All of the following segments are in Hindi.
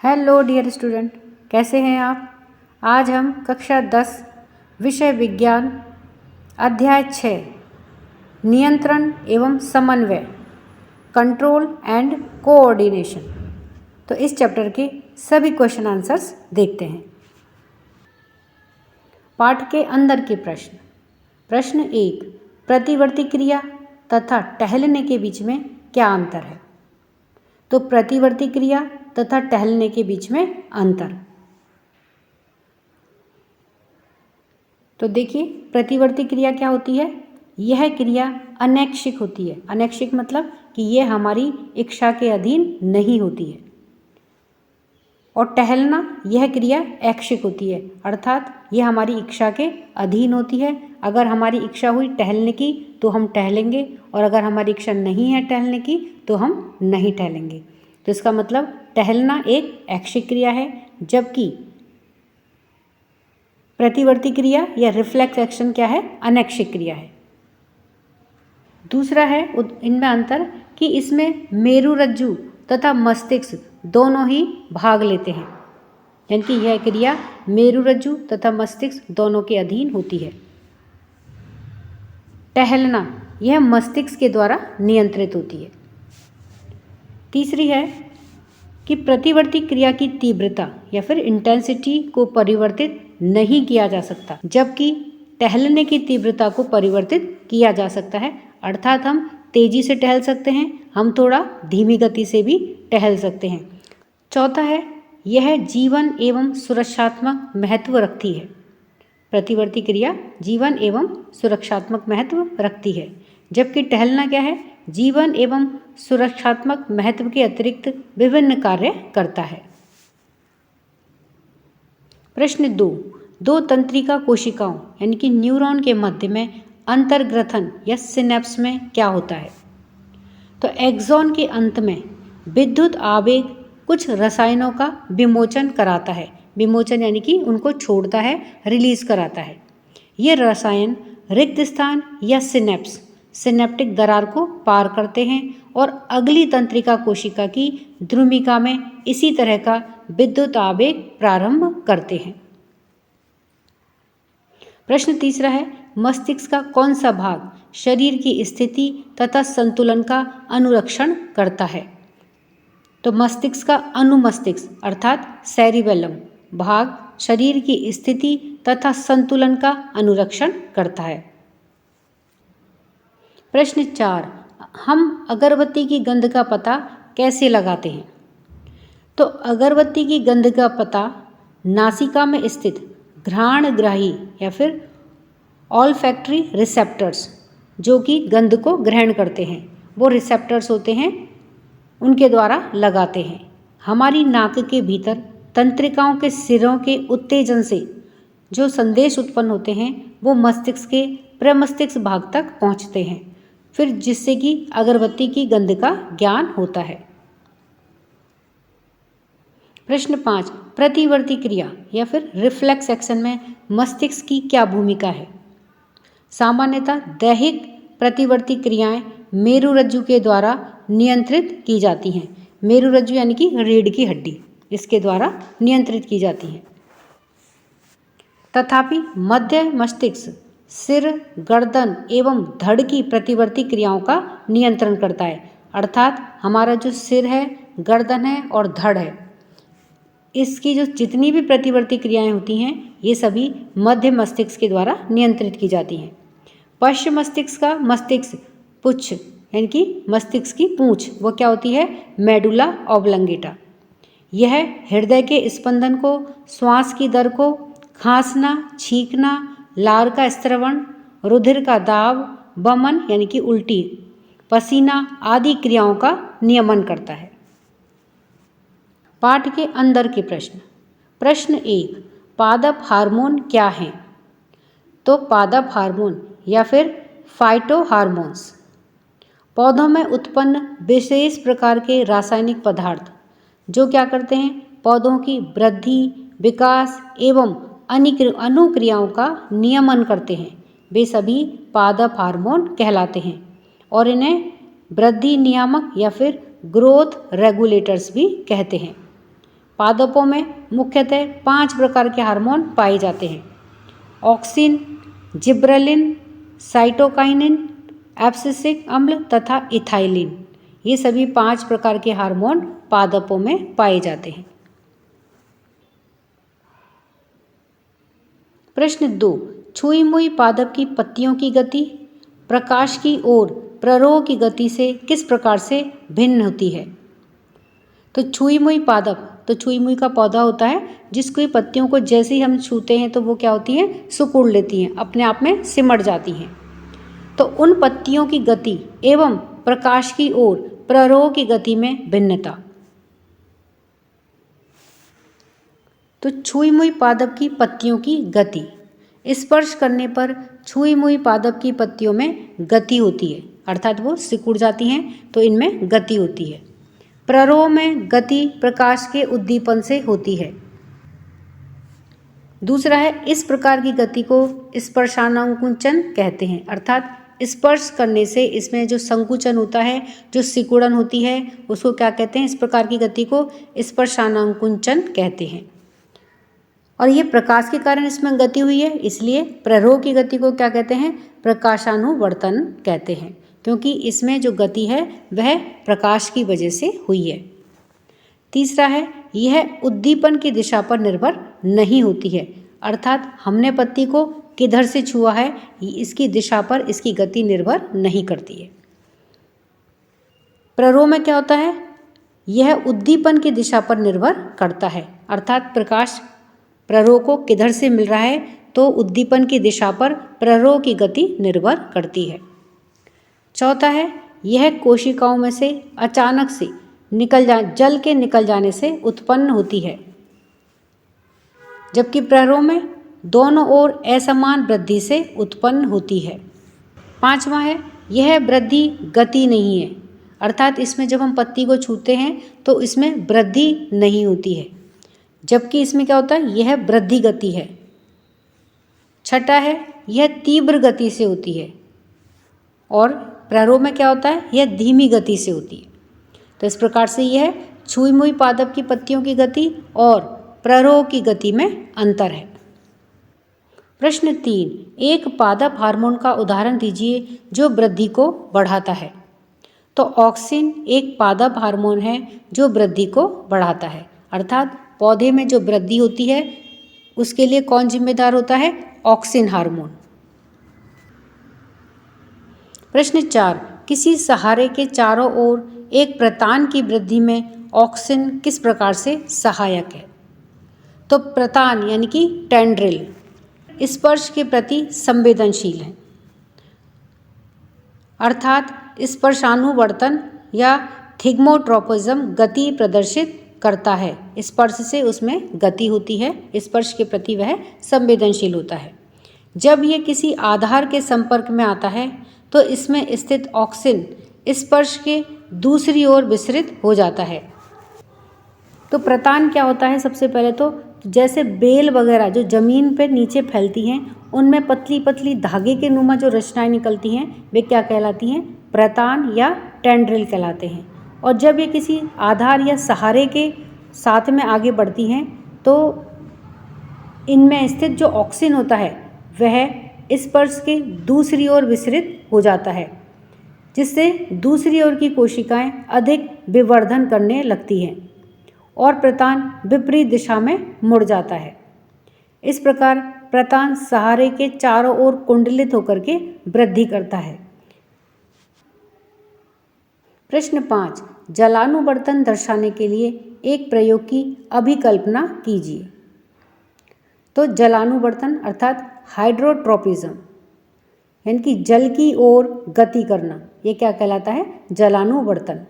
हेलो डियर स्टूडेंट, कैसे हैं आप। आज हम कक्षा 10 विषय विज्ञान अध्याय 6 नियंत्रण एवं समन्वय कंट्रोल एंड कोऑर्डिनेशन, तो इस चैप्टर के सभी क्वेश्चन आंसर्स देखते हैं। पाठ के अंदर के प्रश्न। प्रश्न 1, प्रतिवर्ती क्रिया तथा टहलने के बीच में क्या अंतर है। तो प्रतिवर्ती क्रिया तथा टहलने के बीच में अंतर। तो देखिए, प्रतिवर्ती क्रिया क्या होती है। यह क्रिया अनैच्छिक होती है। अनैच्छिक मतलब कि यह हमारी इच्छा के अधीन नहीं होती है। और टहलना, यह क्रिया ऐच्छिक होती है, अर्थात यह हमारी इच्छा के अधीन होती है। अगर हमारी इच्छा हुई टहलने की तो हम टहलेंगे, और अगर हमारी इच्छा नहीं है टहलने की तो हम नहीं टहलेंगे। तो इसका मतलब टहलना एक ऐच्छिक क्रिया है, जबकि प्रतिवर्ती क्रिया या रिफ्लेक्स एक्शन क्या है, अनैच्छिक क्रिया है। दूसरा है इनमें अंतर कि इसमें मेरुरज्जु तथा मस्तिष्क दोनों ही भाग लेते हैं, यानी कि यह क्रिया मेरुरज्जु तथा मस्तिष्क दोनों के अधीन होती है। टहलना, यह मस्तिष्क के द्वारा नियंत्रित होती है। तीसरी है कि प्रतिवर्ती क्रिया की तीव्रता या फिर इंटेंसिटी को परिवर्तित नहीं किया जा सकता, जबकि टहलने की तीव्रता को परिवर्तित किया जा सकता है। अर्थात हम तेजी से टहल सकते हैं, हम थोड़ा धीमी गति से भी टहल सकते हैं। चौथा है, यह जीवन एवं सुरक्षात्मक महत्व रखती है। प्रतिवर्ती क्रिया जीवन एवं सुरक्षात्मक महत्व रखती है, जबकि टहलना क्या है, जीवन एवं सुरक्षात्मक महत्व के अतिरिक्त विभिन्न कार्य करता है। प्रश्न 2, दो तंत्रिका कोशिकाओं यानी कि न्यूरॉन के मध्य में अंतर्ग्रथन या सिनेप्स में क्या होता है। तो एक्सॉन के अंत में विद्युत आवेग कुछ रसायनों का विमोचन कराता है। विमोचन यानी कि उनको छोड़ता है, रिलीज कराता है। ये रसायन रिक्त स्थान या सिनेप्स, सिनेप्टिक दरार को पार करते हैं और अगली तंत्रिका कोशिका की ध्रुमिका में इसी तरह का विद्युत आवेग प्रारंभ करते हैं। प्रश्न तीसरा है, मस्तिष्क का कौन सा भाग शरीर की स्थिति तथा संतुलन का अनुरक्षण करता है। तो मस्तिष्क का अनुमस्तिष्क अर्थात सेरिबेलम भाग शरीर की स्थिति तथा संतुलन का अनुरक्षण करता है। प्रश्न 4, हम अगरबत्ती की गंध का पता कैसे लगाते हैं। तो अगरबत्ती की गंध का पता नासिका में स्थित घ्राणग्राही या फिर ऑल्फैक्टरी रिसेप्टर्स, जो कि गंध को ग्रहण करते हैं, वो रिसेप्टर्स होते हैं, उनके द्वारा लगाते हैं। हमारी नाक के भीतर तंत्रिकाओं के सिरों के उत्तेजन से जो संदेश उत्पन्न होते हैं वो मस्तिष्क के प्रमस्तिष्क भाग तक पहुंचते हैं, फिर जिससे कि अगरबत्ती की गंध का ज्ञान होता है। प्रश्न 5, प्रतिवर्ती क्रिया या फिर रिफ्लेक्स एक्शन में मस्तिष्क की क्या भूमिका है। सामान्यतः दैहिक प्रतिवर्ती क्रियाएं मेरुरज्जु के द्वारा नियंत्रित की जाती हैं। मेरुरज्जु यानी कि रीढ़ की हड्डी, इसके द्वारा नियंत्रित की जाती हैं। तथापि मध्य मस्तिष्क सिर, गर्दन एवं धड़ की प्रतिवर्ती क्रियाओं का नियंत्रण करता है। अर्थात हमारा जो सिर है, गर्दन है और धड़ है, इसकी जो जितनी भी प्रतिवर्ती क्रियाएं होती हैं ये सभी मध्य मस्तिष्क के द्वारा नियंत्रित की जाती हैं। पश्च मस्तिष्क का मस्तिष्क पुच्छ यानी कि मस्तिष्क की पूंछ, वो क्या होती है, मेडुला ऑब्लंगेटा। यह हृदय के स्पंदन को, श्वास की दर को, खांसना, छींकना, लार का स्त्रवण, रुधिर का दाब, वमन यानी कि उल्टी, पसीना आदि क्रियाओं का नियमन करता है। पाठ के अंदर के प्रश्न। प्रश्न 1, पादप हार्मोन क्या हैं। तो पादप हार्मोन या फिर फाइटो हार्मोन्स पौधों में उत्पन्न विशेष प्रकार के रासायनिक पदार्थ जो क्या करते हैं, पौधों की वृद्धि, विकास एवं अनुक्रियाओं का नियमन करते हैं, वे सभी पादप हार्मोन कहलाते हैं और इन्हें वृद्धि नियामक या फिर ग्रोथ रेगुलेटर्स भी कहते हैं। पादपों में मुख्यतः 5 प्रकार के हार्मोन पाए जाते हैं। ऑक्सिन, जिब्रेलिन, साइटोकाइनिन, एब्सिसिक अम्ल तथा इथाइलिन। ये सभी 5 प्रकार के हार्मोन पादपों में पाए जाते हैं। प्रश्न 2, छुई मुई पादप की पत्तियों की गति प्रकाश की ओर प्ररोह की गति से किस प्रकार से भिन्न होती है? तो छुई मुई पादप, तो छुई मुई का पौधा होता है जिसकी पत्तियों को जैसे ही हम छूते हैं तो वो क्या होती हैं, सिकुड़ लेती हैं, अपने आप में सिमट जाती हैं। तो उन पत्तियों की गति एवं प्रकाश की ओर प्ररोह की गति में भिन्नता। तो छुई मुई पादप की पत्तियों की गति, स्पर्श करने पर छुई मुई पादप की पत्तियों में गति होती है, अर्थात वो सिकुड़ जाती हैं तो इनमें गति होती है। प्ररोह में गति प्रकाश के उद्दीपन से होती है। दूसरा है, इस प्रकार की गति को स्पर्शानुकुंचन कहते हैं, अर्थात स्पर्श करने से इसमें जो संकुचन होता है, जो सिकुड़न होती है, उसको क्या कहते हैं? इस प्रकार की गति को स्पर्शानुकुंचन कहते हैं। और ये प्रकाश के कारण इसमें गति हुई है, इसलिए प्ररोह की गति को क्या कहते हैं? प्रकाशानुवर्तन कहते हैं, क्योंकि इसमें जो गति है वह प्रकाश की वजह से हुई है। तीसरा है, यह उद्दीपन की दिशा पर निर्भर नहीं होती है, अर्थात हमने पत्ती को किधर से छुआ है इसकी दिशा पर इसकी गति निर्भर नहीं करती है। प्ररोह में क्या होता है? यह उद्दीपन की दिशा पर निर्भर करता है, अर्थात प्रकाश प्ररोह को किधर से मिल रहा है तो उद्दीपन की दिशा पर प्ररोह की गति निर्भर करती है। चौथा है, यह कोशिकाओं में से अचानक से जल के निकल जाने से उत्पन्न होती है, जबकि प्ररोह में दोनों ओर असमान वृद्धि से उत्पन्न होती है। पांचवा है, यह वृद्धि गति नहीं है, अर्थात इसमें जब हम पत्ती को छूते हैं तो इसमें वृद्धि नहीं होती है, जबकि इसमें क्या होता है? यह वृद्धि गति है। छठा है, यह तीव्र गति से होती है, और प्ररोह में क्या होता है? यह धीमी गति से होती है। तो इस प्रकार से यह छुई मुई पादप की पत्तियों की गति और प्ररोह की गति में अंतर है। प्रश्न 3, एक पादप हार्मोन का उदाहरण दीजिए जो वृद्धि को बढ़ाता है। तो ऑक्सिन एक पादप हार्मोन है जो वृद्धि को बढ़ाता है, अर्थात पौधे में जो वृद्धि होती है उसके लिए कौन जिम्मेदार होता है? Auxin hormone. प्रश्न 4, किसी सहारे के चारों ओर एक प्रतान की वृद्धि में ऑक्सिन किस प्रकार से सहायक है? तो प्रतान यानी कि टेंड्रिल स्पर्श के प्रति संवेदनशील है, अर्थात स्पर्शानुवर्तन या थिग्मोट्रोपिज्म गति प्रदर्शित करता है। स्पर्श से उसमें गति होती है, स्पर्श के प्रति वह संवेदनशील होता है। जब यह किसी आधार के संपर्क में आता है तो इसमें स्थित ऑक्सिन स्पर्श के दूसरी ओर विसरित हो जाता है। तो प्रतान क्या होता है? सबसे पहले तो जैसे बेल वगैरह जो जमीन पे नीचे फैलती हैं उनमें पतली पतली धागे के नुमा जो रचनाएं निकलती हैं वे क्या कहलाती हैं? प्रतान या टेंड्रिल कहलाते हैं। और जब ये किसी आधार या सहारे के साथ में आगे बढ़ती हैं तो इनमें स्थित जो ऑक्सिन होता है वह स्पर्श के दूसरी ओर विसरित हो जाता है, जिससे दूसरी ओर की कोशिकाएं अधिक विवर्धन करने लगती हैं और प्रतान विपरीत दिशा में मुड़ जाता है। इस प्रकार प्रतान सहारे के चारों ओर कुंडलित होकर के वृद्धि करता है। प्रश्न 5, जलानुवर्तन दर्शाने के लिए एक प्रयोग की अभिकल्पना कीजिए। तो जलानुवर्तन अर्थात हाइड्रोट्रोपिज्म यानी कि जल की ओर गति करना, ये क्या कहलाता है? जलानुवर्तन।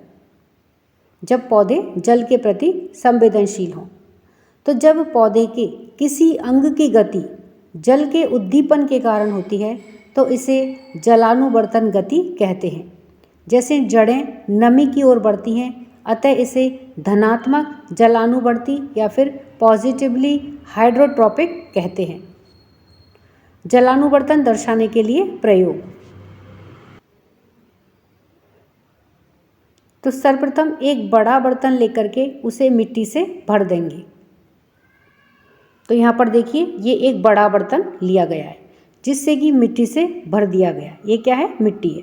जब पौधे जल के प्रति संवेदनशील हों, तो जब पौधे के किसी अंग की गति जल के उद्दीपन के कारण होती है तो इसे जलानुवर्तन गति कहते हैं। जैसे जड़ें नमी की ओर बढ़ती हैं, अतः इसे धनात्मक जलानुवर्ती या फिर पॉजिटिवली हाइड्रोट्रोपिक कहते हैं। जलानुवर्तन दर्शाने के लिए प्रयोग। तो सर्वप्रथम एक बड़ा बर्तन लेकर के उसे मिट्टी से भर देंगे। तो यहाँ पर देखिए ये एक बड़ा बर्तन लिया गया है जिससे कि मिट्टी से भर दिया गया। ये क्या है? मिट्टी है।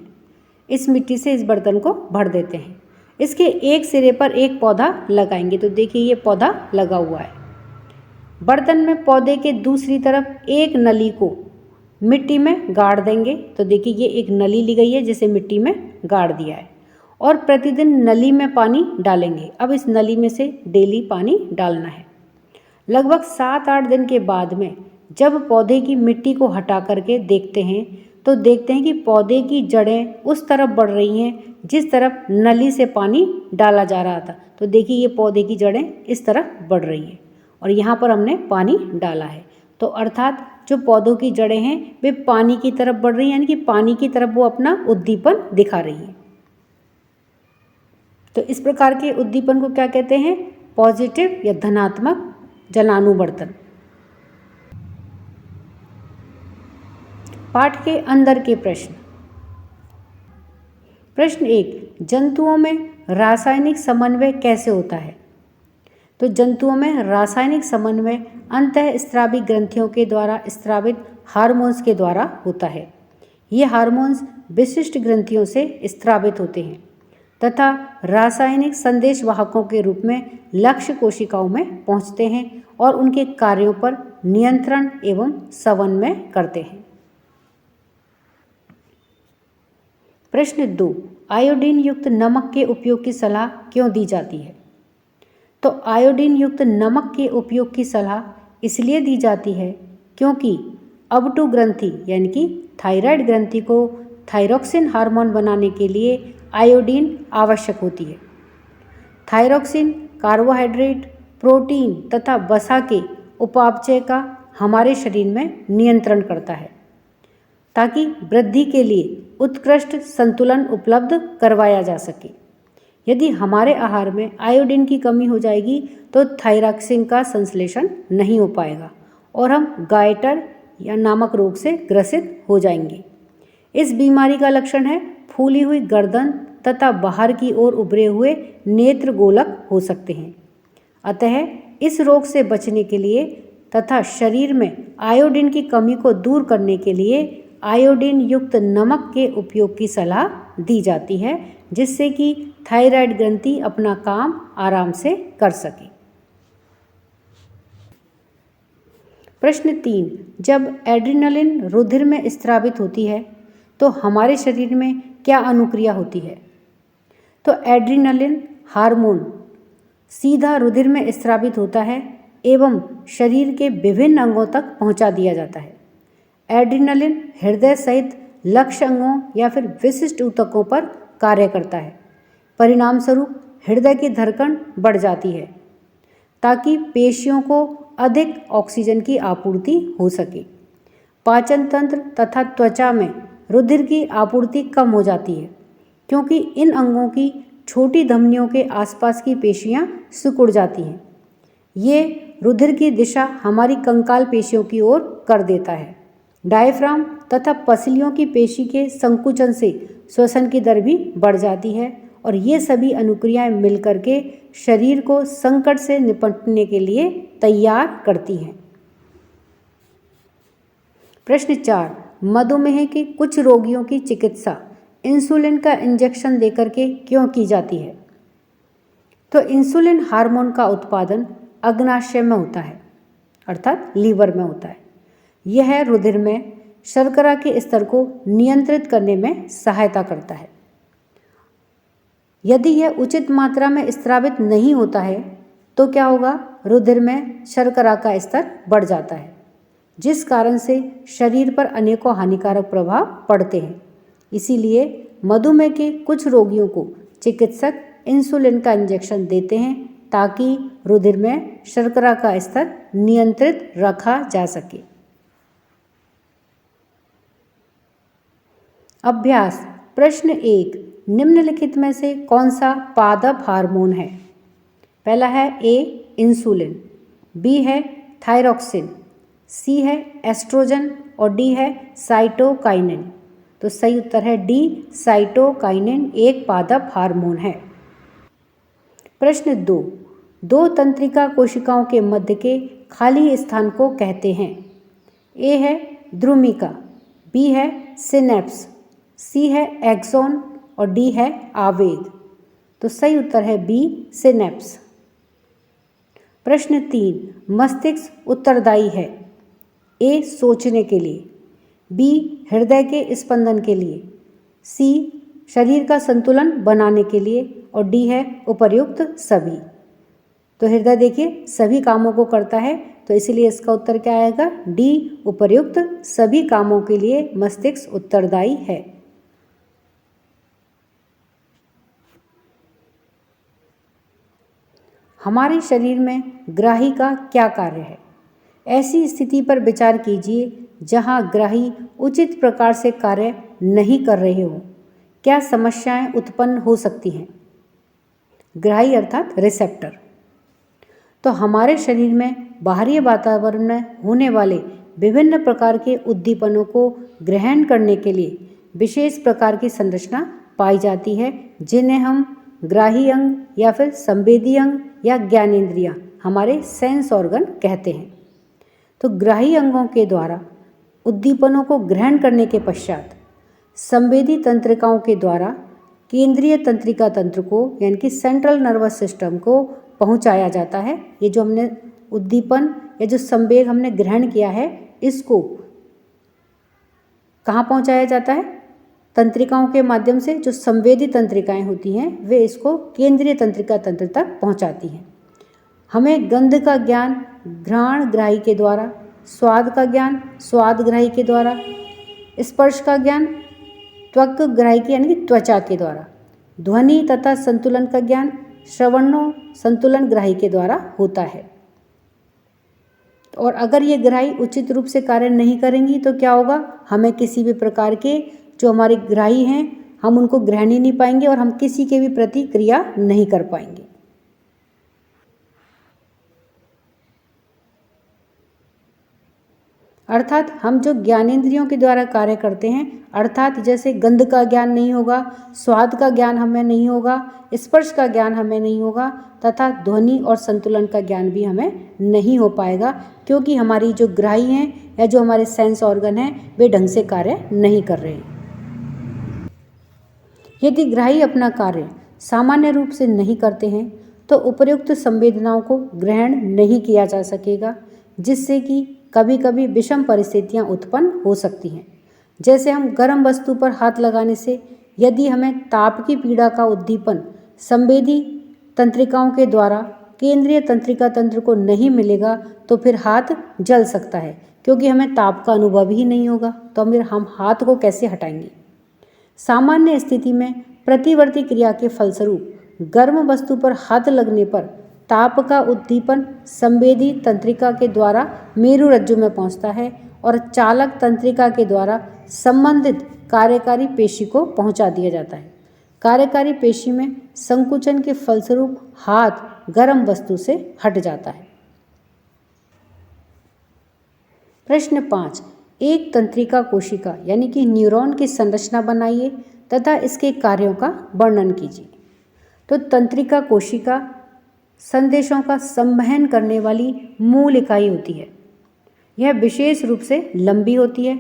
इस मिट्टी से इस बर्तन को भर देते हैं। इसके एक सिरे पर एक पौधा लगाएंगे। तो देखिए ये पौधा लगा हुआ है। बर्तन में पौधे के दूसरी तरफ एक नली को मिट्टी में गाड़ देंगे। तो देखिए ये एक नली ली गई है जिसे मिट्टी में गाड़ दिया है और प्रतिदिन नली में पानी डालेंगे। अब इस नली में से डेली पानी डालना है। लगभग 7-8 दिन के बाद में जब पौधे की मिट्टी को हटा करके देखते हैं तो देखते हैं कि पौधे की जड़ें उस तरफ बढ़ रही हैं जिस तरफ नली से पानी डाला जा रहा था। तो देखिए ये पौधे की जड़ें इस तरफ बढ़ रही हैं और यहाँ पर हमने पानी डाला है। तो अर्थात जो पौधों की जड़ें हैं वे पानी की तरफ बढ़ रही हैं, यानी कि पानी की तरफ वो अपना उद्दीपन दिखा रही हैं। तो इस प्रकार के उद्दीपन को क्या कहते हैं? पॉजिटिव या धनात्मक जलानुवर्तन। पाठ के अंदर के प्रश्न। प्रश्न 1, जंतुओं में रासायनिक समन्वय कैसे होता है? तो जंतुओं में रासायनिक समन्वय अंतःस्रावी ग्रंथियों के द्वारा स्रावित हार्मोन्स के द्वारा होता है। ये हार्मोन्स विशिष्ट ग्रंथियों से स्रावित होते हैं तथा रासायनिक संदेशवाहकों के रूप में लक्ष्य कोशिकाओं में पहुंचते हैं और उनके कार्यों पर नियंत्रण एवं समन्वय करते हैं। प्रश्न 2, आयोडीन युक्त नमक के उपयोग की सलाह क्यों दी जाती है? तो आयोडीन युक्त नमक के उपयोग की सलाह इसलिए दी जाती है क्योंकि अबटू ग्रंथि यानी कि थायराइड ग्रंथि को थायरोक्सिन हार्मोन बनाने के लिए आयोडीन आवश्यक होती है। थायरोक्सिन कार्बोहाइड्रेट, प्रोटीन तथा वसा के उपापचय का हमारे शरीर में नियंत्रण करता है ताकि वृद्धि के लिए उत्कृष्ट संतुलन उपलब्ध करवाया जा सके। यदि हमारे आहार में आयोडीन की कमी हो जाएगी तो थायरॉक्सिन का संश्लेषण नहीं हो पाएगा और हम गायटर या नामक रोग से ग्रसित हो जाएंगे। इस बीमारी का लक्षण है फूली हुई गर्दन तथा बाहर की ओर उभरे हुए नेत्र गोलक हो सकते हैं। अतः इस रोग से बचने के लिए तथा शरीर में आयोडीन की कमी को दूर करने के लिए आयोडीन युक्त नमक के उपयोग की सलाह दी जाती है जिससे कि थायराइड ग्रंथि अपना काम आराम से कर सके। प्रश्न 3, जब एड्रिनलिन रुधिर में स्रावित होती है तो हमारे शरीर में क्या अनुक्रिया होती है? तो एड्रिनलिन हार्मोन सीधा रुधिर में स्रावित होता है एवं शरीर के विभिन्न अंगों तक पहुंचा दिया जाता है। एड्रिनलिन हृदय सहित लक्ष्य अंगों या फिर विशिष्ट ऊतकों पर कार्य करता है। परिणाम स्वरूप हृदय की धड़कन बढ़ जाती है ताकि पेशियों को अधिक ऑक्सीजन की आपूर्ति हो सके। पाचन तंत्र तथा त्वचा में रुधिर की आपूर्ति कम हो जाती है क्योंकि इन अंगों की छोटी धमनियों के आसपास की पेशियां सिकुड़ जाती हैं। ये रुधिर की दिशा हमारी कंकाल पेशियों की ओर कर देता है। डायफ्राम तथा पसलियों की पेशी के संकुचन से श्वसन की दर भी बढ़ जाती है और ये सभी अनुक्रियाएं मिलकर के शरीर को संकट से निपटने के लिए तैयार करती हैं। प्रश्न 4, मधुमेह के कुछ रोगियों की चिकित्सा इंसुलिन का इंजेक्शन देकर के क्यों की जाती है? तो इंसुलिन हार्मोन का उत्पादन अग्नाशय में होता है अर्थात लीवर में होता है। यह रुधिर में शर्करा के स्तर को नियंत्रित करने में सहायता करता है। यदि यह उचित मात्रा में स्रावित नहीं होता है तो क्या होगा? रुधिर में शर्करा का स्तर बढ़ जाता है जिस कारण से शरीर पर अनेकों हानिकारक प्रभाव पड़ते हैं। इसीलिए मधुमेह के कुछ रोगियों को चिकित्सक इंसुलिन का इंजेक्शन देते हैं ताकि रुधिर में शर्करा का स्तर नियंत्रित रखा जा सके। अभ्यास प्रश्न 1, निम्नलिखित में से कौन सा पादप हार्मोन है? पहला है ए इंसुलिन, बी है थायरोक्सिन, सी है एस्ट्रोजन और डी है साइटोकाइनिन। तो सही उत्तर है डी, साइटोकाइनिन एक पादप हार्मोन है। प्रश्न 2, दो तंत्रिका कोशिकाओं के मध्य के खाली स्थान को कहते हैं? ए है द्रुमिका, बी है सिनेप्स, सी है एक्सॉन और डी है आवेग। तो सही उत्तर है बी, सिनेप्स। प्रश्न 3, मस्तिष्क उत्तरदायी है? ए सोचने के लिए, बी हृदय के स्पंदन के लिए, सी शरीर का संतुलन बनाने के लिए और डी है उपर्युक्त सभी। तो हृदय देखिए सभी कामों को करता है, तो इसीलिए इसका उत्तर क्या आएगा? डी, उपर्युक्त सभी कामों के लिए मस्तिष्क उत्तरदायी है। हमारे शरीर में ग्राही का क्या कार्य है? ऐसी स्थिति पर विचार कीजिए जहां ग्राही उचित प्रकार से कार्य नहीं कर रहे हो। क्या समस्याएं उत्पन्न हो सकती हैं? ग्राही अर्थात रिसेप्टर। तो हमारे शरीर में बाहरी वातावरण में होने वाले विभिन्न प्रकार के उद्दीपनों को ग्रहण करने के लिए विशेष प्रकार की संरचना पाई जाती है, जिन्हें हम ग्राही अंग या फिर संवेदी अंग या ज्ञानेंद्रियां, हमारे सेंस ऑर्गन कहते हैं। तो ग्राही अंगों के द्वारा उद्दीपनों को ग्रहण करने के पश्चात संवेदी तंत्रिकाओं के द्वारा केंद्रीय तंत्रिका तंत्र को यानी कि सेंट्रल नर्वस सिस्टम को पहुंचाया जाता है। ये जो हमने उद्दीपन या जो संवेग हमने ग्रहण किया है, इसको कहाँ पहुंचाया जाता है? तंत्रिकाओं के माध्यम से जो संवेदी तंत्रिकाएं होती हैं वे इसको केंद्रीय तंत्रिका तंत्र तक पहुंचाती हैं। हमें गंध का ज्ञान घ्राण ग्राही के द्वारा, स्वाद का ज्ञान स्वाद ग्राही के द्वारा, स्पर्श का ज्ञान त्वक ग्राही के यानी कि त्वचा के द्वारा, ध्वनि तथा संतुलन का ज्ञान श्रवणों संतुलन ग्राही के द्वारा होता है। और अगर ये ग्राही उचित रूप से कार्य नहीं करेंगी तो क्या होगा? हमें किसी भी प्रकार के जो हमारे ग्राही हैं हम उनको ग्रहण ही नहीं पाएंगे और हम किसी के भी प्रति क्रिया नहीं कर पाएंगे। अर्थात हम जो ज्ञानेंद्रियों के द्वारा कार्य करते हैं, अर्थात जैसे गंध का ज्ञान नहीं होगा, स्वाद का ज्ञान हमें नहीं होगा, स्पर्श का ज्ञान हमें नहीं होगा तथा ध्वनि और संतुलन का ज्ञान भी हमें नहीं हो पाएगा, क्योंकि हमारी जो ग्राही हैं या जो हमारे सेंस ऑर्गन हैं वे ढंग से कार्य नहीं कर रहे हैं। यदि ग्राही अपना कार्य सामान्य रूप से नहीं करते हैं तो उपर्युक्त संवेदनाओं को ग्रहण नहीं किया जा सकेगा, जिससे कि कभी कभी विषम परिस्थितियां उत्पन्न हो सकती हैं। जैसे हम गर्म वस्तु पर हाथ लगाने से यदि हमें ताप की पीड़ा का उद्दीपन संवेदी तंत्रिकाओं के द्वारा केंद्रीय तंत्रिका तंत्र को नहीं मिलेगा तो फिर हाथ जल सकता है, क्योंकि हमें ताप का अनुभव ही नहीं होगा, तो फिर हम हाथ को कैसे हटाएंगे? सामान्य स्थिति में प्रतिवर्ती क्रिया के फलस्वरूप गर्म वस्तु पर हाथ लगने पर ताप का उद्दीपन संवेदी तंत्रिका के द्वारा मेरुरज्जु में पहुंचता है और चालक तंत्रिका के द्वारा संबंधित कार्यकारी पेशी को पहुंचा दिया जाता है। कार्यकारी पेशी में संकुचन के फलस्वरूप हाथ गर्म वस्तु से हट जाता है। प्रश्न 5, एक तंत्रिका कोशिका यानी कि न्यूरॉन की संरचना बनाइए तथा इसके कार्यों का वर्णन कीजिए। तो तंत्रिका कोशिका संदेशों का संवहन करने वाली मूल इकाई होती है। यह विशेष रूप से लंबी होती है।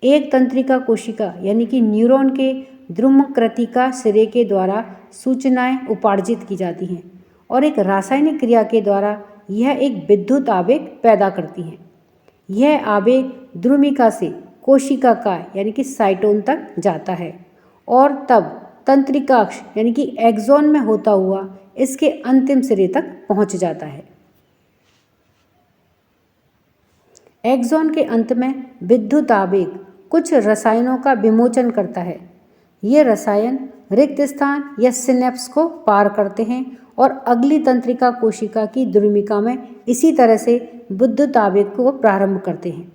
एक तंत्रिका कोशिका यानी कि न्यूरॉन के द्रुमकृतिका सिरे के द्वारा सूचनाएं उपार्जित की जाती हैं और एक रासायनिक क्रिया के द्वारा यह एक विद्युत आवेग पैदा करती हैं। यह आवेग द्रुमिका से कोशिका का यानी कि साइटोन तक जाता है और तब तंत्रिकाक्ष यानी कि एक्सॉन में होता हुआ इसके अंतिम सिरे तक पहुंच जाता है। एक्सॉन के अंत में विद्युत आवेग कुछ रसायनों का विमोचन करता है। ये रसायन रिक्त स्थान या सिनेप्स को पार करते हैं और अगली तंत्रिका कोशिका की द्रुमिका में इसी तरह से विद्युत आवेग को प्रारंभ करते हैं।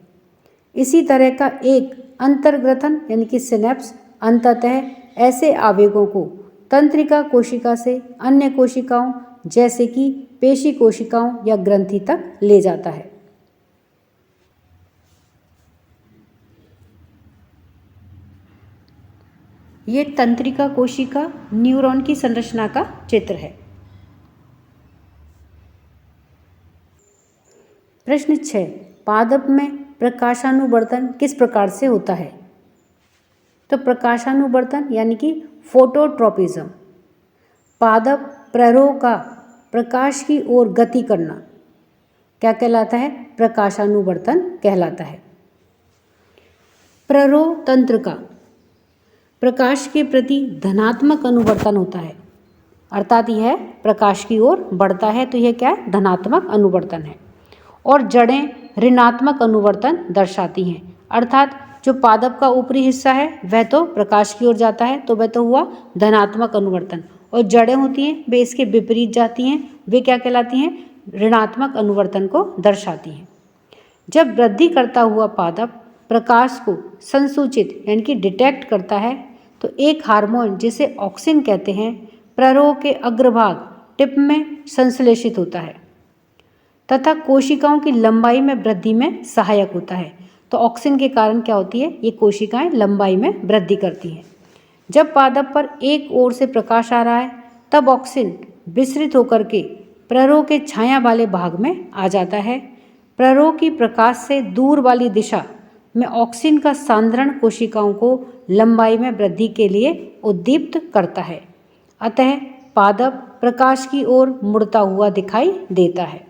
इसी तरह का एक अंतर्ग्रथन यानी कि सिनेप्स अंततः ऐसे आवेगों को तंत्रिका कोशिका से अन्य कोशिकाओं जैसे कि पेशी कोशिकाओं या ग्रंथि तक ले जाता है। ये तंत्रिका कोशिका न्यूरॉन की संरचना का चित्र है। प्रश्न 6, पादप में प्रकाशानुवर्तन किस प्रकार से होता है? तो प्रकाशानुवर्तन यानी कि फोटोट्रोपिज्म, पादप प्ररोह का प्रकाश की ओर गति करना क्या कहलाता है? प्रकाशानुवर्तन कहलाता है। प्ररोह तंत्र का प्रकाश के प्रति धनात्मक अनुवर्तन होता है, अर्थात यह प्रकाश की ओर बढ़ता है तो यह क्या है? धनात्मक अनुवर्तन है। और जड़ें ऋणात्मक अनुवर्तन दर्शाती हैं, अर्थात जो पादप का ऊपरी हिस्सा है वह तो प्रकाश की ओर जाता है तो वह तो हुआ धनात्मक अनुवर्तन, और जड़ें होती हैं वे इसके विपरीत जाती हैं, वे क्या कहलाती हैं? ऋणात्मक अनुवर्तन को दर्शाती हैं। जब वृद्धि करता हुआ पादप प्रकाश को संसूचित यानी कि डिटेक्ट करता है तो एक हार्मोन जिसे ऑक्सिन कहते हैं प्ररोह के अग्रभाग टिप में संश्लेषित होता है तथा कोशिकाओं की लंबाई में वृद्धि में सहायक होता है। तो ऑक्सिन के कारण क्या होती है? ये कोशिकाएं लंबाई में वृद्धि करती हैं। जब पादप पर एक ओर से प्रकाश आ रहा है तब ऑक्सिन विसरित होकर के प्ररोह के छाया वाले भाग में आ जाता है। प्ररोह की प्रकाश से दूर वाली दिशा में ऑक्सिन का सांद्रण कोशिकाओं को लंबाई में वृद्धि के लिए उद्दीप्त करता है, अतः पादप प्रकाश की ओर मुड़ता हुआ दिखाई देता है।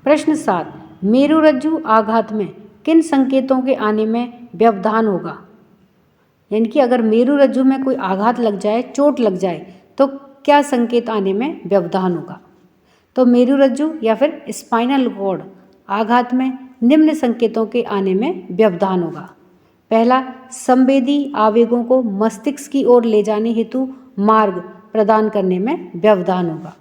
प्रश्न 7, मेरुरज्जु आघात में किन संकेतों के आने में व्यवधान होगा? यानी कि अगर मेरुरज्जु में कोई आघात लग जाए, चोट लग जाए तो क्या संकेत आने में व्यवधान होगा? तो मेरुरज्जु या फिर स्पाइनल कॉर्ड आघात में निम्न संकेतों के आने में व्यवधान होगा। पहला, संवेदी आवेगों को मस्तिष्क की ओर ले जाने हेतु मार्ग प्रदान करने में व्यवधान होगा।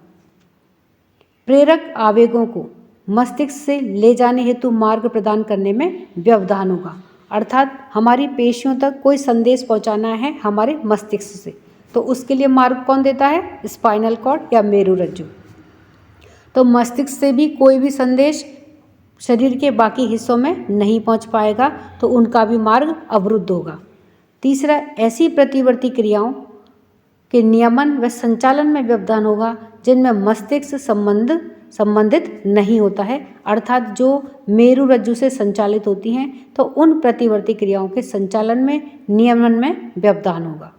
प्रेरक आवेगों को मस्तिष्क से ले जाने हेतु मार्ग प्रदान करने में व्यवधान होगा, अर्थात हमारी पेशियों तक कोई संदेश पहुंचाना है हमारे मस्तिष्क से, तो उसके लिए मार्ग कौन देता है? स्पाइनल कॉर्ड या मेरुरज्जु। तो मस्तिष्क से भी कोई भी संदेश शरीर के बाकी हिस्सों में नहीं पहुंच पाएगा तो उनका भी मार्ग अवरुद्ध होगा। तीसरा, ऐसी प्रतिवर्ती क्रियाओं के नियमन व संचालन में व्यवधान होगा जिनमें मस्तिष्क संबंधित नहीं होता है, अर्थात जो मेरुरज्जु से संचालित होती हैं तो उन प्रतिवर्ती क्रियाओं के संचालन में नियमन में व्यवधान होगा।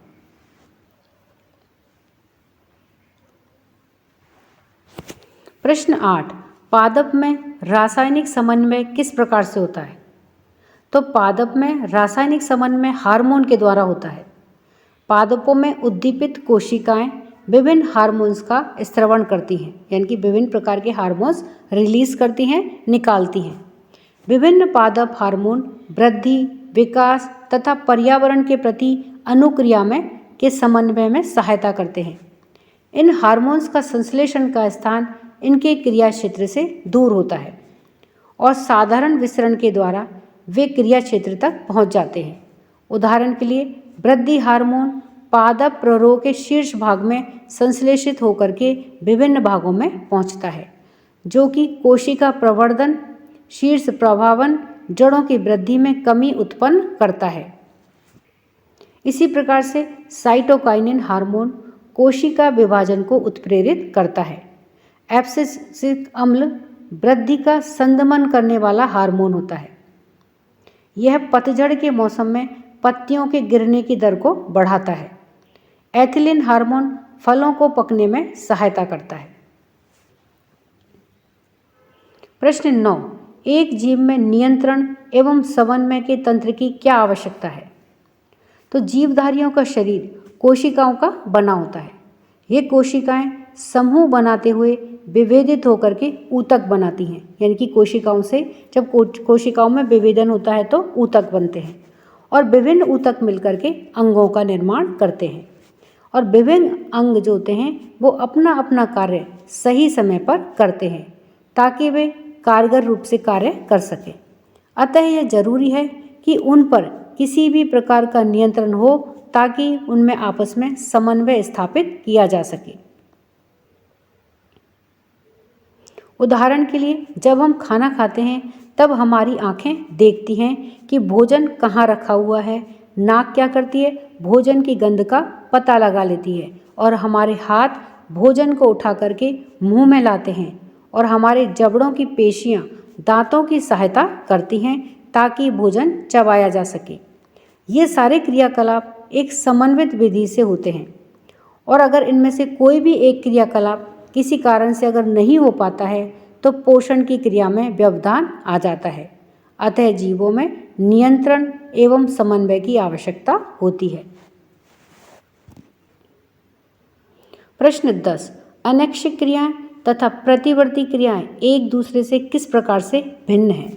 प्रश्न 8, पादप में रासायनिक समन्वय किस प्रकार से होता है? तो पादप में रासायनिक समन्वय हार्मोन के द्वारा होता है। पादपों में उद्दीपित कोशिकाएं विभिन्न हार्मोन्स का स्रवण करती हैं, यानी कि विभिन्न प्रकार के हार्मोन्स रिलीज करती हैं, निकालती हैं। विभिन्न पादप हार्मोन वृद्धि, विकास तथा पर्यावरण के प्रति अनुक्रिया में के समन्वय में सहायता करते हैं। इन हार्मोन्स का संश्लेषण का स्थान इनके क्रिया क्षेत्र से दूर होता है और साधारण विसरण के द्वारा वे क्रिया क्षेत्र तक पहुंच जाते हैं। उदाहरण के लिए वृद्धि हार्मोन पादप प्ररोह के शीर्ष भाग में संश्लेषित होकर के विभिन्न भागों में पहुंचता है, जो कि कोशिका प्रवर्धन, शीर्ष प्रभावन, जड़ों की वृद्धि में कमी उत्पन्न करता है। इसी प्रकार से साइटोकाइनिन हार्मोन कोशिका विभाजन को उत्प्रेरित करता है। एब्सिसिक अम्ल वृद्धि का संदमन करने वाला हार्मोन होता है। यह पतझड़ के मौसम में पत्तियों के गिरने की दर को बढ़ाता है। एथिलीन हार्मोन फलों को पकने में सहायता करता है। प्रश्न 9, एक जीव में नियंत्रण एवं समन्वय के तंत्र की क्या आवश्यकता है? तो जीवधारियों का शरीर कोशिकाओं का बना होता है। ये कोशिकाएं समूह बनाते हुए विभेदित होकर के ऊतक बनाती हैं, यानी कि कोशिकाओं से जब कोशिकाओं में विभेदन होता है तो ऊतक बनते हैं और विभिन्न ऊतक मिलकर के अंगों का निर्माण करते हैं और विभिन्न अंग जो होते हैं वो अपना अपना कार्य सही समय पर करते हैं ताकि वे कारगर रूप से कार्य कर सकें। अतः यह जरूरी है कि उन पर किसी भी प्रकार का नियंत्रण हो ताकि उनमें आपस में समन्वय स्थापित किया जा सके। उदाहरण के लिए जब हम खाना खाते हैं तब हमारी आंखें देखती हैं कि भोजन कहाँ रखा हुआ है, नाक क्या करती है, भोजन की गंध का पता लगा लेती है और हमारे हाथ भोजन को उठा करके मुंह में लाते हैं और हमारे जबड़ों की पेशियां दांतों की सहायता करती हैं ताकि भोजन चबाया जा सके। ये सारे क्रियाकलाप एक समन्वित विधि से होते हैं और अगर इनमें से कोई भी एक क्रियाकलाप किसी कारण से अगर नहीं हो पाता है तो पोषण की क्रिया में व्यवधान आ जाता है। अतः जीवों में नियंत्रण एवं समन्वय की आवश्यकता होती है। प्रश्न 10, अनैच्छिक क्रियाएं तथा प्रतिवर्ती क्रियाएं एक दूसरे से किस प्रकार से भिन्न हैं?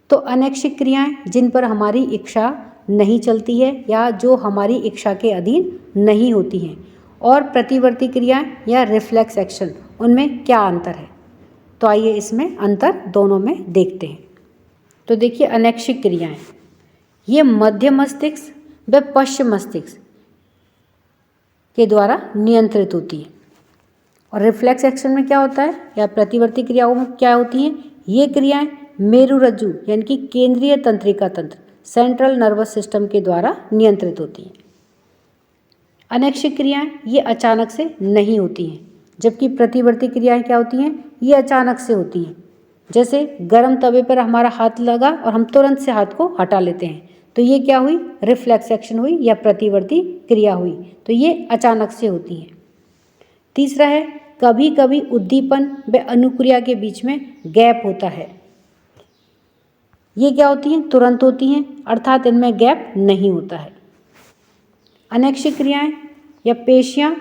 तो अनैच्छिक क्रियाएं जिन पर हमारी इच्छा नहीं चलती है या जो हमारी इच्छा के अधीन नहीं होती हैं, और प्रतिवर्ती क्रियाएं या रिफ्लेक्स एक्शन, उनमें क्या अंतर है? तो आइए इसमें अंतर दोनों में देखते हैं। तो देखिए, अनैच्छिक क्रियाएं ये मध्य मस्तिष्क व पश्चिम मस्तिष्क के द्वारा नियंत्रित होती है। और रिफ्लेक्स एक्शन में क्या होता है या प्रतिवर्ती क्रियाओं में क्या होती हैं? ये क्रियाएं मेरुरज्जु यानी कि केंद्रीय तंत्रिका तंत्र, सेंट्रल नर्वस सिस्टम के द्वारा नियंत्रित होती हैं। अनैच्छिक क्रियाएं ये अचानक से नहीं होती हैं, जबकि प्रतिवर्ती क्रियाएं क्या होती हैं? ये अचानक से होती हैं। जैसे गर्म तवे पर हमारा हाथ लगा और हम तुरंत से हाथ को हटा लेते हैं, तो ये क्या हुई? रिफ्लेक्स एक्शन हुई या प्रतिवर्ती क्रिया हुई। तो ये अचानक से होती है। तीसरा है, कभी कभी उद्दीपन व अनुक्रिया के बीच में गैप होता है। ये क्या होती हैं? तुरंत होती हैं, अर्थात इनमें गैप नहीं होता है। अनैच्छिक क्रियाएं या पेशियां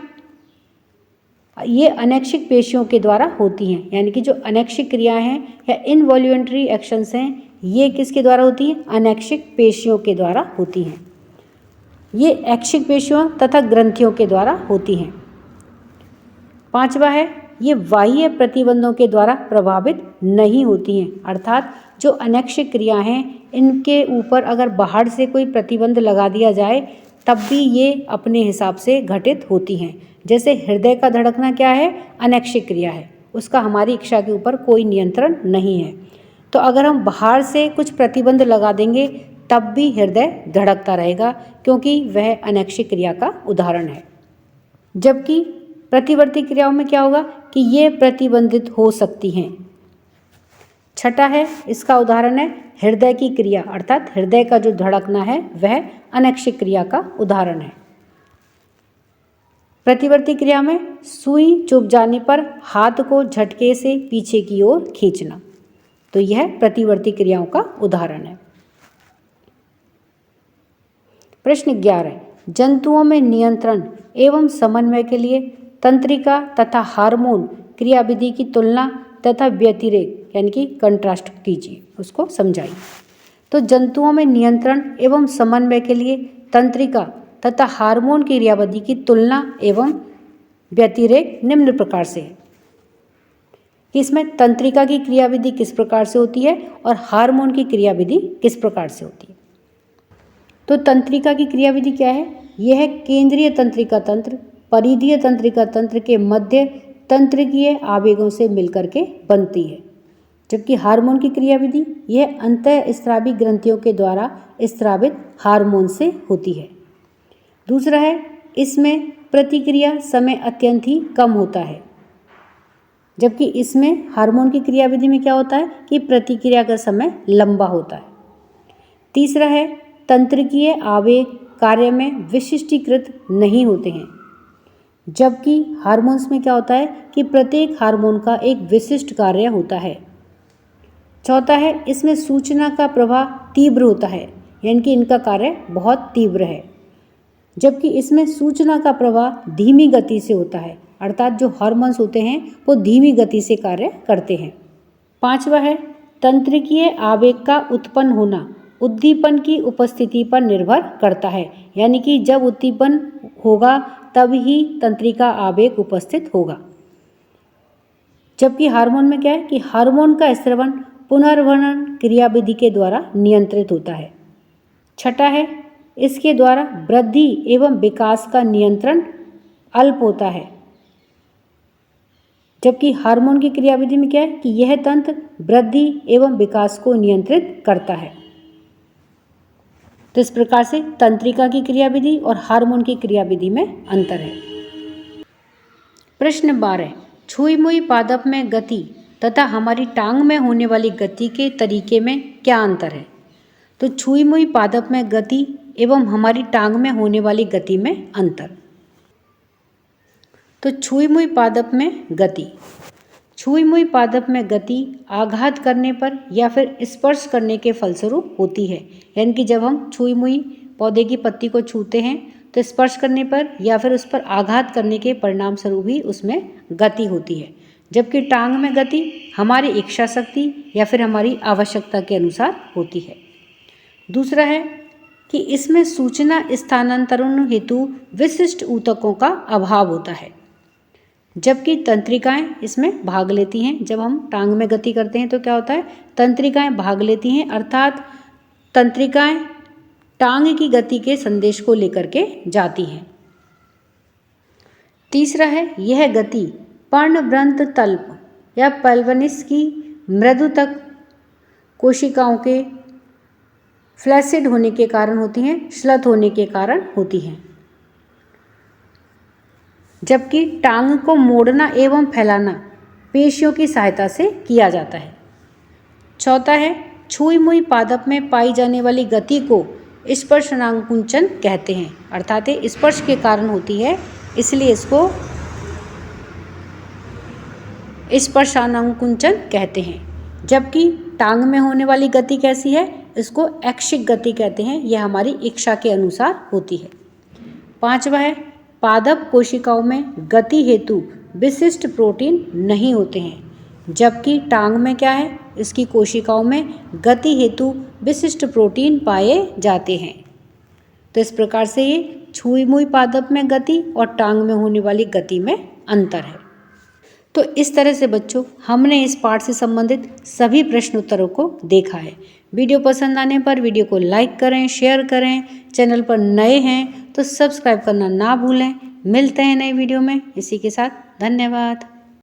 ये अनैच्छिक पेशियों के द्वारा होती हैं, यानी कि जो अनैच्छिक क्रियाएं हैं या इनवॉल्यूंटरी एक्शंस हैं, ये किसके द्वारा होती हैं? अनैच्छिक पेशियों के द्वारा होती हैं। ये ऐच्छिक पेशियों तथा ग्रंथियों के द्वारा होती हैं। पांचवा है, ये बाह्य प्रतिबंधों के द्वारा प्रभावित नहीं होती हैं, अर्थात जो अनैच्छिक क्रिया हैं इनके ऊपर अगर बाहर से कोई प्रतिबंध लगा दिया जाए तब भी ये अपने हिसाब से घटित होती हैं। जैसे हृदय का धड़कना क्या है? अनैच्छिक क्रिया है, उसका हमारी इच्छा के ऊपर कोई नियंत्रण नहीं है। तो अगर हम बाहर से कुछ प्रतिबंध लगा देंगे तब भी हृदय धड़कता रहेगा, क्योंकि वह अनैच्छिक क्रिया का उदाहरण है। जबकि प्रतिवर्ती क्रियाओं में क्या होगा कि ये प्रतिबंधित हो सकती हैं। छठा है, इसका उदाहरण है हृदय की क्रिया, अर्थात हृदय का जो धड़कना है वह अनैच्छिक क्रिया का उदाहरण है। प्रतिवर्ती क्रिया में सुई चुभ जाने पर हाथ को झटके से पीछे की ओर खींचना, तो यह प्रतिवर्ती क्रियाओं का उदाहरण है। प्रश्न 11, जंतुओं में नियंत्रण एवं समन्वय के लिए तंत्रिका तथा हार्मोन क्रियाविधि की तुलना तथा व्यतिरेक यानी कि कंट्रास्ट कीजिए, उसको समझाइए। तो जंतुओं में नियंत्रण एवं समन्वय के लिए तंत्रिका तथा हार्मोन की क्रियाविधि की तुलना एवं व्यतिरेक निम्न प्रकार से है कि इसमें तंत्रिका की क्रियाविधि किस प्रकार से होती है और हार्मोन की क्रियाविधि किस प्रकार से होती है। तो तंत्रिका की क्रियाविधि क्या है? यह है केंद्रीय तंत्रिका तंत्र परिधीय तंत्रिका तंत्र के मध्य तंत्रिकीय आवेगों से मिलकर के बनती है। जबकि हार्मोन की क्रियाविधि यह अंतःस्रावी ग्रंथियों के द्वारा स्रावित हार्मोन से होती है। दूसरा है, इसमें प्रतिक्रिया समय अत्यंत ही कम होता है, जबकि इसमें हार्मोन की क्रियाविधि में क्या होता है कि प्रतिक्रिया का समय लंबा होता है। तीसरा है, तंत्रिकीय आवेग कार्य में विशिष्टीकृत नहीं होते हैं, जबकि हार्मोन्स में क्या होता है कि प्रत्येक हार्मोन का एक विशिष्ट कार्य होता है। चौथा है, इसमें सूचना का प्रवाह तीव्र होता है, यानी कि इनका कार्य बहुत तीव्र है, जबकि इसमें सूचना का प्रवाह धीमी गति से होता है, अर्थात जो हार्मोन्स होते हैं वो धीमी गति से कार्य करते हैं। पांचवा है, तंत्रिकीय आवेग का उत्पन्न होना उद्दीपन की उपस्थिति पर निर्भर करता है, यानी कि जब उद्दीपन होगा तब ही तंत्रिका आवेग उपस्थित होगा। जबकि हार्मोन में क्या है कि हार्मोन का स्रवण पुनर्वनन क्रियाविधि के द्वारा नियंत्रित होता है। छठा है, इसके द्वारा वृद्धि एवं विकास का नियंत्रण अल्प होता है, जबकि हार्मोन की क्रियाविधि में क्या है कि यह तंत्र वृद्धि एवं विकास को नियंत्रित करता है। तो इस प्रकार से तंत्रिका की क्रियाविधि और हार्मोन की क्रियाविधि में अंतर है। प्रश्न 12, छुई मुई पादप में गति तथा हमारी टांग में होने वाली गति के तरीके में क्या अंतर है? तो छुई मुई पादप में गति एवं हमारी टांग में होने वाली गति में अंतर। तो छुई मुई पादप में गति, छुई मुई पादप में गति आघात करने पर या फिर स्पर्श करने के फलस्वरूप होती है। यानी कि जब हम छुई मुई पौधे की पत्ती को छूते हैं तो स्पर्श करने पर या फिर उस पर आघात करने के परिणाम स्वरूप ही उसमें गति होती है। जबकि टांग में गति हमारी इच्छा शक्ति या फिर हमारी आवश्यकता के अनुसार होती है। दूसरा है कि इसमें सूचना स्थानांतरण हेतु विशिष्ट ऊतकों का अभाव होता है, जबकि तंत्रिकाएं इसमें भाग लेती हैं। जब हम टांग में गति करते हैं तो क्या होता है, तंत्रिकाएं भाग लेती हैं, अर्थात तंत्रिकाएं टांग की गति के संदेश को लेकर के जाती हैं। तीसरा है, यह गति पर्णवृंत तल्प या पेल्विस की मृदुतक कोशिकाओं के फ्लैसिड होने के कारण होती हैं, श्लथ होने के कारण होती हैं। जबकि टांग को मोड़ना एवं फैलाना पेशियों की सहायता से किया जाता है। चौथा है, छुई मुई पादप में पाई जाने वाली गति को स्पर्शनांकुंचन कहते हैं, अर्थात ये स्पर्श के कारण होती है, इसलिए इसको स्पर्शानांकुंचन कहते हैं। जबकि टांग में होने वाली गति कैसी है, इसको ऐच्छिक गति कहते हैं, यह हमारी इच्छा के अनुसार होती है। पांचवा है, पादप कोशिकाओं में गति हेतु विशिष्ट प्रोटीन नहीं होते हैं, जबकि टांग में क्या है, इसकी कोशिकाओं में गति हेतु विशिष्ट प्रोटीन पाए जाते हैं। तो इस प्रकार से ये छुई मुई पादप में गति और टांग में होने वाली गति में अंतर है। तो इस तरह से बच्चों हमने इस पाठ से संबंधित सभी प्रश्न उत्तरों को देखा है। वीडियो पसंद आने पर वीडियो को लाइक करें, शेयर करें। चैनल पर नए हैं तो सब्सक्राइब करना ना भूलें। मिलते हैं नई वीडियो में। इसी के साथ धन्यवाद।